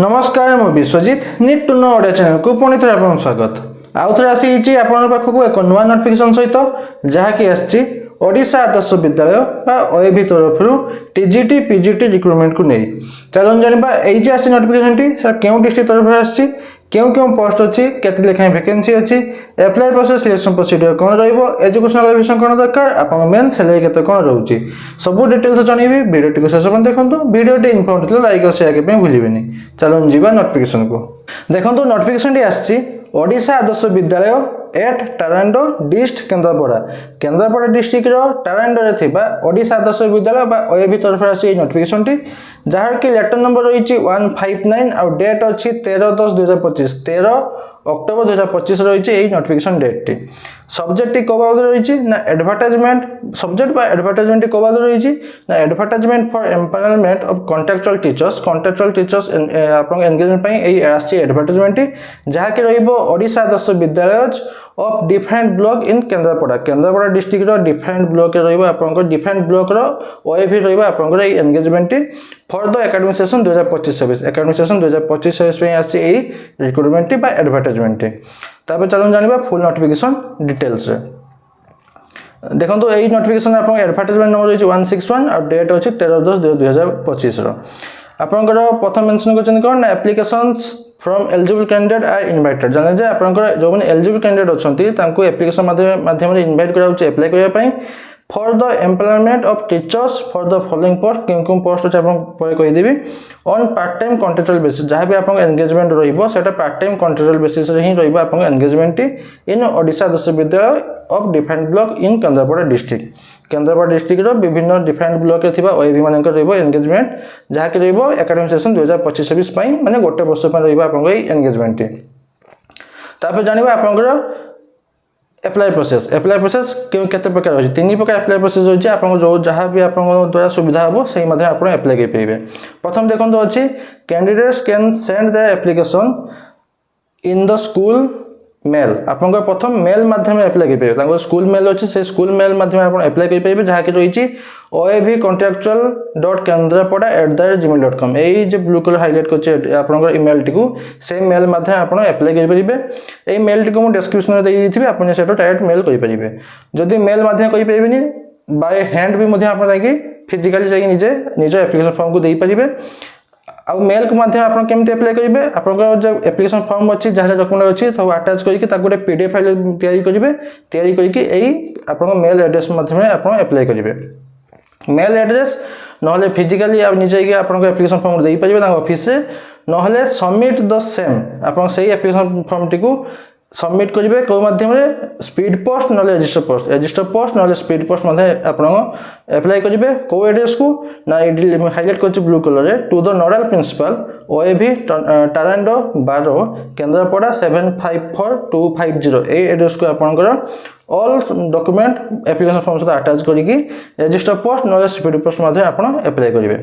नमस्कार मु विश्वजित नीट टू नो ओडिया चैनल को पुणी थे आपन स्वागत। आउ थे आसी आपन पाखक एक नुआ नोटिफिकेशन सहित जहाँकि आसी ओडिशा आदर्श विद्यालय ओएबी तरफ टीजीटी पीजीटी रिक्रुटमेंट को नहीं चलो जाना ये आसी नोटिफिकेशन टी क्यों डिस्ट्रिक्ट तरफ आसी क्यों क्यों पोस्ट अच्छी केते लेखाएं वैकेंसी अच्छी एप्लाई प्रोसेस सिलेक्शन प्रोसीजर कौन एजुकेशनल क्वालिफिकेशन कौन दरकार आपन मेन सैलरी केते कौन रोचे सब डिटेल्स जनइबी वीडियो को शेष पर्यंत देखो वीडियो इनफॉर्मेटिव लाइक और शेयर करने भूलिबेनी। चलो जीवा नोटिफिकेशन को देखो नोटिफिकेशन टी आसी ओडिशा आदर्श विद्यालय एट टारांडो डिस्ट्रिक्ट केन्द्रापड़ा डिस्ट्रिक्ट टारांडो रे थिबा ओडिशा आदर्श विद्यालय बा ओएबी तरफ आसी नोटिफिकेशन टी जहाँ कि लेटर नंबर रही 159 और डेट अच्छी 13/10/2025 13 अक्टोबर 2025 रही नोटिफिकेशन डेट टी सब्जेक्ट टी कब रही ना एडवर्टाइजमेंट सब्जेक्ट बा एडवर्टाइजमेंट कब रही ना advertisement for empowerment of contractual teachers आपन एंगेजमेंट पई एई आसी एडवर्टाइजमेंट टी जहाँ कि रहिबो Odisha Adarsha Vidyalaya of different block in Kendrapara district different block रहिबो आपन डिफरेंट ब्लॉक रो ओएबी रहिबो आपन एई एंगेजमेंट टी for the academic session 2025-26 academic session 2025-26 पे आसी एई रिक्रुटमेंट टी बा एडवर्टाइजमेंट टी तापर चलो जानिबा फुल नोटिफिकेशन डिटेल्स रे देखो एई नोटिफिकेशन आपन एडवर्टाइजमेंट नंबर रही 161 और डेट अछि 13/10/2025 रो आपन प्रथम मेंशन करछन कोन applications from eligible candidate are invited जाने जे आपन जो माने एलिजिबल कैंडिडेट अछंती तांको एप्लीकेशन माध्यम रे इनवाइट करा होचे अप्लाई करिया पई for the employment of teachers for the following post Kim post अछि आपन पय कहि देबी on part time contractual basis जहां भी आपन एंगेजमेंट रहिबो सेटा पार्ट टाइम कॉन्ट्रैक्चुअल बेसिस रे ही रहिबो आपन engagement in Odisha Adarsha Vidyalaya of different block in Kendrapara district रो विभिन्न डिफरेंट ब्लॉक रे थिबा ओएबी मानक रहिबो एंगेजमेंट जहां कि रहिबो एकेडमिक सेशन 2025-26 पई माने गोटे वर्ष पय रहिबो आपन एई एंगेजमेंट टी तापर जानिबा आपन एप्लाई प्रोसेस क्यों केते प्रकार होची तीन प्रकार एप्लाई प्रोसेस होची आपन जो जहां भी आपन द्वारा सुविधा हो सही माध्यम आपन एप्लाई कर पेबे। प्रथम देखंतो अछि candidates can send the application in the school mail आपन प्रथम मेल माध्यम एप्लाई कर पेबे तांको स्कूल मेल अछि से स्कूल मेल माध्यम आपन एप्लाई कर पेबे जहां कि रहिची oabcontractual.kendrapada@gmail.com एई जे ब्लू कलर हाइलाइट करचे आपन ईमेल टी को से मेल माध्यम आपन एप्लाई कर परिबे एई मेल टी को मु डिस्क्रिप्शन रे देई दिथिबे आपन सेटो डायरेक्ट मेल कर परिबे जदि मेल माध्यम कर परिबेनी बाय हैंड भी मध्य आपन जाकी फिजिकली जाकी निज एप्लीकेशन फॉर्म को देई परिबे आ मेल को माध्यम आपन केमते अप्लाई करिवे आपन जो एप्लीकेशन फॉर्म अछि जहा डॉक्यूमेंट अछि तो अटैच करके ताको गोटे पीडीएफ फाइल तैयारी करके एई आपन मेल एड्रेस माध्यम आपन अप्लाई करिवे मेल एड्रेस नहले फिजिकली आप निजे के आपन एप्लीकेशन फॉर्म देई परिबे ताको ऑफिस से नहले सबमिट द सेम आपन सही एप्लीकेशन फॉर्म टी को सबमिट करिवे को माध्यम रे स्पीड पोस्ट नले रजिस्टर पोस्ट नले स्पीड पोस्ट माध्यम आपन अप्लाई करिवे को एड्रेस को ना हाइलाइट करछ ब्लू कलर रे to the nodal principal OAB Tarando 12 Kendrapara 754250 ए एड्रेस को आपन ऑल डॉक्यूमेंट एप्लीकेशन फॉर्म से अटैच करिकी रजिस्टर पोस्ट नले स्पीड पोस्ट माध्यम आपन अप्लाई करिवे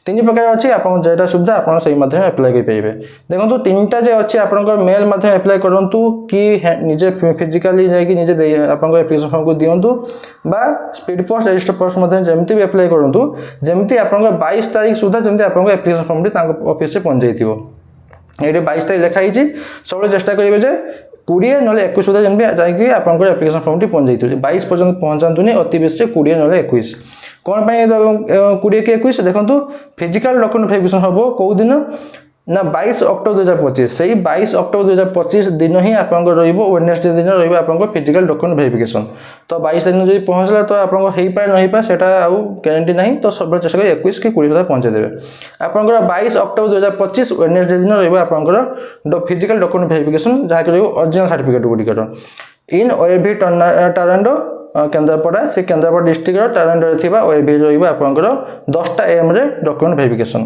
तीन प्रकार अछि आपन जेटा सुविधा आपन सही माध्यम अप्लाई कर परिबे देखंतु तीनटा जे अछि आपन मेल माध्यम अप्लाई करंतु कि निजे फिजिकली जाय कि निजे आपन एप्लीकेशन फॉर्म को दियंतु बा स्पीड पोस्ट रजिस्टर पोस्ट माध्यम जेमति भी अप्लाई करंतु जेमति आपन 22 तारिख सुधा जेमति आपन एप्लीकेशन फॉर्म टी तांको ऑफिस से पहुंच जाइतिबो एटे 22 तारिख लिखा हिची सब चेष्टा करिवे जे 20 नले 21 सुधा जेमति जाय आपन एप्लीकेशन फॉर्म टी पहुंच जाइतिबो 22 पर्यंत पहुंचांतुनी अति बेसी 20 नले 21 कौन 20 के 21 देखो फिजिकल डॉक्यूमेंट वेरिफिकेशन हम कौ दिन ना 22 अक्टोबर 2025 सही 22 अक्टोबर 2025 दिन ही आपन वेडनेसडे दिन रहिबो आपन फिजिकल डॉक्यूमेंट वेरिफिकेशन तो 22 दिन जदि पहुंचला तो आपन हेई पाए नहीं पाए सेटा आउ गारंटी नहीं तो सब चेष्टा कर 21 के 20 सुधा पहुंचे देबे आपन 22 अक्टोबर 2025 वेडनेसडे दिन रहिबो आपन फिजिकल डॉक्यूमेंट वेरिफिकेशन जहा के ओरिजिनल सर्टिफिकेट गुडी कर इन ओएबी टारांडो केन्द्रापड़ा से केन्द्रापड़ा डिस्ट्रिक्ट टारांडो रे थिबा ओएबी रहिबो आपन 10टा एम रे डॉक्यूमेंट वेरिफिकेशन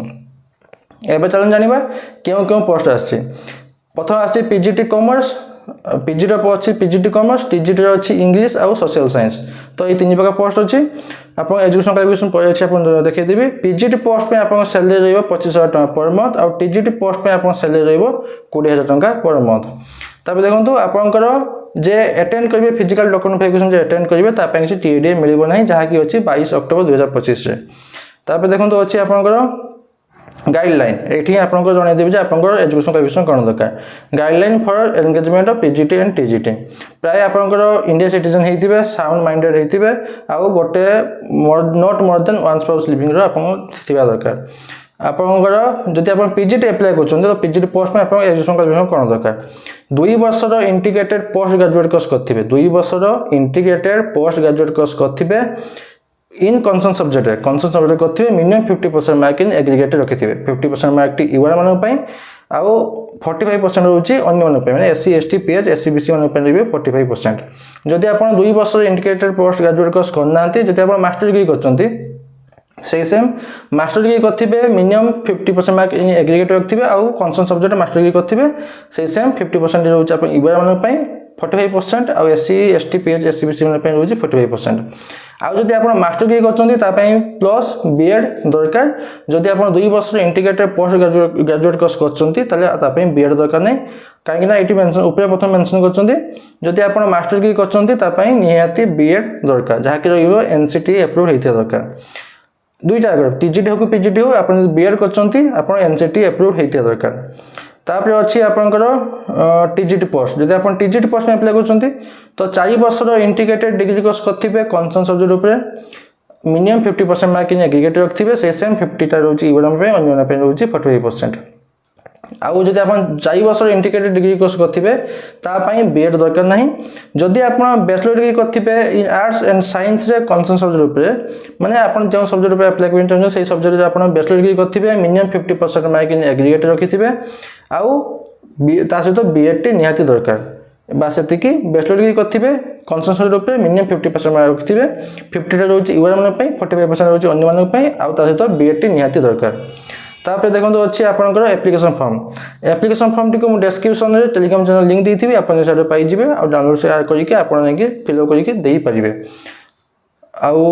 एबे चलन जानिबा क्यों क्यों पोस्ट आछि प्रथम आछि पीजीटी कॉमर्स पीजी रो अछि पीजीटी कॉमर्स टीजीटी रो अछि इंग्लिश आ सोशल साइंस तो ए तीन प्रकार पोस्ट अछि आपन एजुकेशन क्वालिफिकेशन पय अछि आपन देखै देबी पीजीटी पोस्ट पे आपन सैलरी रहइबो 25000 टका पर मंथ और टीजीटी पोस्ट पे आपन सैलरी रहइबो 20000 टका पर मंथ तबे देखंतु आपनकर जे अटेंड करिवे फिजिकल डॉक्यूमेंट वेरिफिकेशन जे अटेंड करिवे ता पे किछि टीडीए मिलिबो नाही जहा कि अछि 22 अक्टोबर 2025 रे तापे देखंतु अछि आपनकर गाइडलाइन ये आपको जनईदेवी आपंकर एजुकेशन क्वालिफिकेशन कौन दरकार guideline for engagement of PGT and TGT प्राय आपंकर इंडिया सिटीजन होते साउंड माइंडेड होते आउ गोटे not more than one spouse living दरकार आपंकर जदि आप पीजीटी एप्लाय कर तो पीजीटी पोस्ट में आप एजुकेशन क्वालिफिकेशन कौन दरकार 2 वर्षर इंटीग्रेटेड पोस्ट ग्रेजुएट कोर्स करथिबे 2 वर्षर इंटीग्रेटेड पोस्ट ग्रेजुएट कोर्स करथिबे इन कंसर्न सब्जेक्ट करथिबे मिनिमम 50% मार्क इन एग्रीगेटेड रखिथिबे 50% मार्क टी यूआर मानक पई आउ 45% रहउची अन्य मानक पई माने एससी एसटी पीएच एससीबीसी मानक पई रहबे 45% जदि आपण 2 वर्षर इंटीग्रेटेड पोस्ट ग्रेजुएट कोर्स करनांती जदि आपण मास्टर डिग्री करचंती से सेम मास्टर डिग्री करथिबे मिनिमम 50% मार्क इन एग्रीगेट रखथिबे आउ कंसर्न सब्जेक्ट मास्टर डिग्री करथिबे से सेम 50% रहउची आपण यूआर मानक पई 45% आउ एससी एसटी पीएच एससीबीसी मानक पई रहउची 45% आउ जदि आप मास्टर डिग्री करछन्ती ता पई प्लस बीएड दरकार जदि आप 2 वर्ष इंटीग्रेटेड पोस्ट ग्रेजुएट कोर्स करछन्ती ताले ता पई बीएड दरकार नै काहे ना एटी मेंशन ऊपर प्रथम मेंशन करछन्ती जदि आप मास्टर डिग्री करछन्ती ता पई निहाती बीएड दरकार जहा कि रहइबो एनसीटी अप्रूव हेते दरकार दुईटा टीजीटी हो कि पीजीटी हो आप बीएड करछन्ती आप एनसीटी अप्रूव हेते दरकार तापर अच्छी आपंकर टीजीटी पोस्ट जदि आप टीजीटी पोस्ट में अप्लाई करछन्ती तो 4 वर्षर इंटीग्रेटेड डिग्री कोर्स करथिबे कंसर्न सब्जेक्ट ऊपर मिनिमम 50% मार्क इन एग्रीगेट रखथिबे से सेम 50 टा रहउची इवरम पे अन्य पे रहउची 45% आउ जदि आप 4 वर्षर इंटीग्रेटेड डिग्री कोर्स करथिबे ता पई बीएड दरकार नाही जदि आप बैचलर डिग्री करथिबे इन आर्ट्स एंड साइंस रे कंसर्न सब्जेक्ट ऊपर माने आप जो सब्जेक्ट ऊपर अप्लाई करछन से सब्जेक्ट रे आप बैचलर डिग्री करथिबे मिनिमम 50% मार्क इन एग्रीगेट रखिथिबे आउ ता सहित बीएड टी निहाती दरकार बास एतिकी बैचलर डिग्री करथिबे कंसर्न सब्जेक्ट ऊपर मिनिमम 50% मार्क रखिथिबे 50 टा रहउची यूआर मानक पई 45% रहउची अन्य मानक पई आउ ता सहित बीएड टी निहाती दरकार तापर देखो अच्छी आपंकर एप्लिकेशन फॉर्म टी को डिस्क्रिप्शन में टेलीग्राम चैनल लिंक देती आपन साइड पाई जिवे आ डाउनलोड शेयर करके आपन नेकी फिलअप करके देई परिबे आउ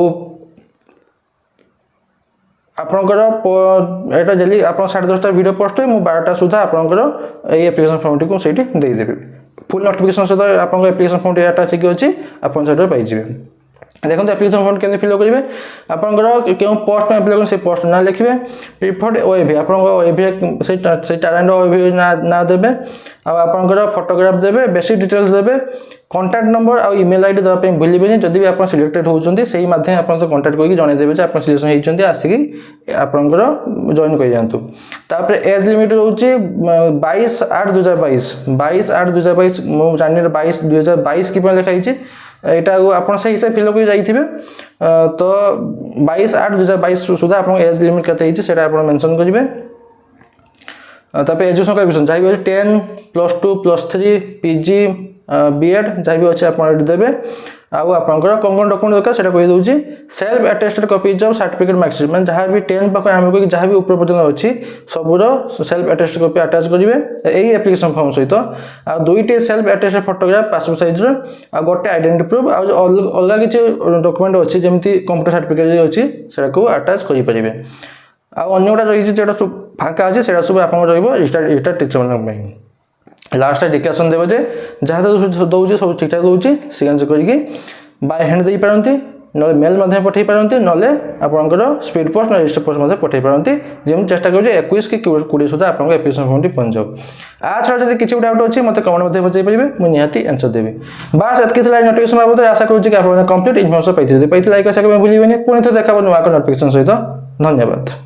आपंकर एटा डेली आपन 10:30 वीडियो पोस्ट है मु 12टा सुधा आपंकर ए एप्लिकेशन फॉर्म टी को सेठी देई देबे फुल नोटिफिकेशन सहित आपन एप्लिकेशन फॉर्म टी अटैच की अछि आपन साइड पाई जिवे देखो एप्लिकेशन फॉर्म केन फिल करेंगे आपंकर क्यों पोस्ट में अप्लाई से पोस्ट ना लिखे प्रिफर्ड ओएवी आपंकर से टैलेंट ओएवी ना देबे आपंकर फोटोग्राफ देबे बेसिक डिटेल्स देबे कांटेक्ट नंबर और ईमेल आईडी दवा पे भूलिबेनी जदि भी आप सिलेक्टेड होउचंती सेही माध्यम आपन तो कांटेक्ट करके जणे देबे जे आप सिलेक्शन हेइचंती आसिकी आपंकर जॉइन कर जानतु तापर एज लिमिट होउची 22/8/2022 22/8/2022 मो जानिर 22/2022 की पे लिखाइची एटा आपन से हिसाब फिल कर जाइथिबे तो 22/8/2022 सुधा आपन एज लिमिट कते हिची सेटा आपन मेंशन करिवे तापर एजुकेशन क्वालिफिकेशन चाहिए 10 +2 +3 पीजी बीएड चाहिए अच्छे आपन देबे आउ आपनकर कोन डॉक्यूमेंट दरकार सेटा कहि दउची self attested copies of certificate marksheet माने जहां भी 10 पाक हमको जहां भी ऊपर पर्यंत अछि सबरो सेल्फ अटेस्टेड कॉपी अटैच करिवे एई एप्लिकेशन फॉर्म सहित आ दुईटे self attested photograph passport size रो आ गोटे आइडेंटिटी प्रूफ आ अलग किछि डॉक्यूमेंट अछि जेमति कंप्यूटर सर्टिफिकेट अछि सेटा को अटैच करि परिबे आ अन्यटा रही जेटा फांका अछि सेटा सब आपन रहइबो रिटायर टीचर मन लास्ट डिक्लेरेशन देबे जे जहाँ दौची सब ठीक ठाक दौची सिग्नेचर करके बाय हैंड दे पारंती न मेल माध्यम पठै पारंती नले आपनकर स्पीड पोस्ट न रजिस्टर पोस्ट माध्यम पठै पारंती जेम चेष्टा करू जे 21 की 20 सुधा आपन एप्लिकेशन फॉर्म टी पहुंच जाऊ आ छरा जदि किछि डाउट अछि मते कमेंट मध्ये बजै परिबे मु निहाती आंसर देबी बस एतकी थला नोटिफिकेशन बाबत आशा करू जे कि आपन कंप्लीट इन्फॉर्मेशन पाइथिबे लाइक कर सकबे भूलिबेनी पुनि तो देखाबो नुवा नोटिफिकेशन सहित धन्यवाद।